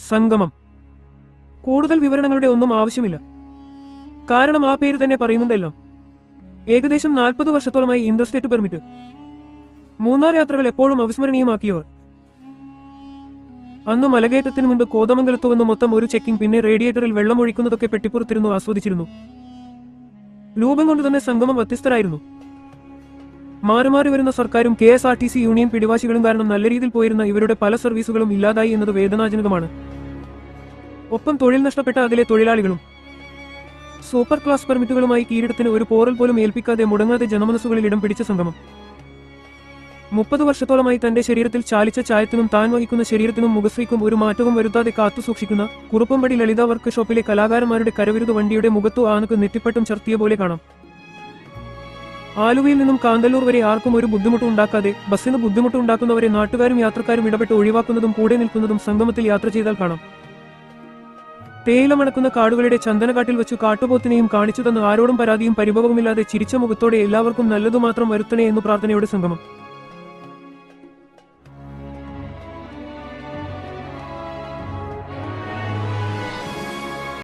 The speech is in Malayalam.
സംഗമം. കൂടുതൽ വിവരണങ്ങളുടെ ഒന്നും ആവശ്യമില്ല, കാരണം ആ പേര് തന്നെ പറയുന്നുണ്ടല്ലോ. ഏകദേശം 40 വർഷത്തോളമായി ഇന്റർസ്റ്റേറ്റ് പെർമിറ്റ്. മൂന്നാർ യാത്രകൾ എപ്പോഴും അവിസ്മരണീയമാക്കിയവർ. അന്ന് മലകയറ്റത്തിന് മുൻപ് കോതമംഗലത്തു വന്ന് മൊത്തം ഒരു ചെക്കിംഗ്, പിന്നെ റേഡിയേറ്ററിൽ വെള്ളം ഒഴിക്കുന്നതൊക്കെ പെട്ടിപ്പുറത്തിരുന്നു ആസ്വദിച്ചിരുന്നു. രൂപം കൊണ്ട് തന്നെ സംഗമം വ്യത്യസ്തരായിരുന്നു. മാറി മാറി വരുന്ന സർക്കാരും KSRTC യൂണിയൻ പിടിവാശികളും കാരണം നല്ല രീതിയിൽ പോയിരുന്ന ഇവരുടെ പല സർവീസുകളും ഇല്ലാതായി എന്നത് വേദനാജനകമാണ്. ഒപ്പം തൊഴിൽ നഷ്ടപ്പെട്ട അതിലെ തൊഴിലാളികളും. സൂപ്പർ ക്ലാസ് പെർമിറ്റുകളുമായി കീരിടത്തിന് ഒരു പോറൽ പോലും ഏൽപ്പിക്കാതെ മുടങ്ങാതെ ജനമനസ്സുകളിൽ ഇടം പിടിച്ച സംഗമം. 30 വർഷത്തോളമായി തന്റെ ശരീരത്തിൽ ചാലിച്ച ചായത്തിനും താൻ വഹിക്കുന്ന ശരീരത്തിനും മുഖശ്രീക്കും ഒരു മാറ്റവും വരുത്താതെ കാത്തു സൂക്ഷിക്കുന്ന കുറുപ്പമ്പടി ലളിത വർക്ക് ഷോപ്പിലെ കലാകാരന്മാരുടെ കരവിരുത് വണ്ടിയുടെ മുഖത്തു ആനക്ക് നെറ്റിപ്പട്ടം ചർത്തിയ പോലെ കാണാം. ആലുവയിൽ നിന്നും കാന്തല്ലൂർ വരെ ആർക്കും ഒരു ബുദ്ധിമുട്ടും ഉണ്ടാക്കാതെ ബസ്സിന് ബുദ്ധിമുട്ടുണ്ടാക്കുന്നവരെ നാട്ടുകാരും യാത്രക്കാരും ഇടപെട്ട് ഒഴിവാക്കുന്നതും കൂടെ നിൽക്കുന്നതും സംഗമത്തിൽ യാത്ര ചെയ്താൽ കാണാം. തേയില മണക്കുന്ന കാടുകളുടെ ചന്ദനക്കാട്ടിൽ വെച്ചു കാട്ടുപോത്തിനെയും കാണിച്ചു തന്ന് ആരോടും പരാതിയും പരിഭവവുമില്ലാതെ ചിരിച്ച മുഖത്തോടെ എല്ലാവർക്കും നല്ലതുമാത്രം വരുത്തണേ എന്നു പ്രാർത്ഥനയോടെ സംഗമം.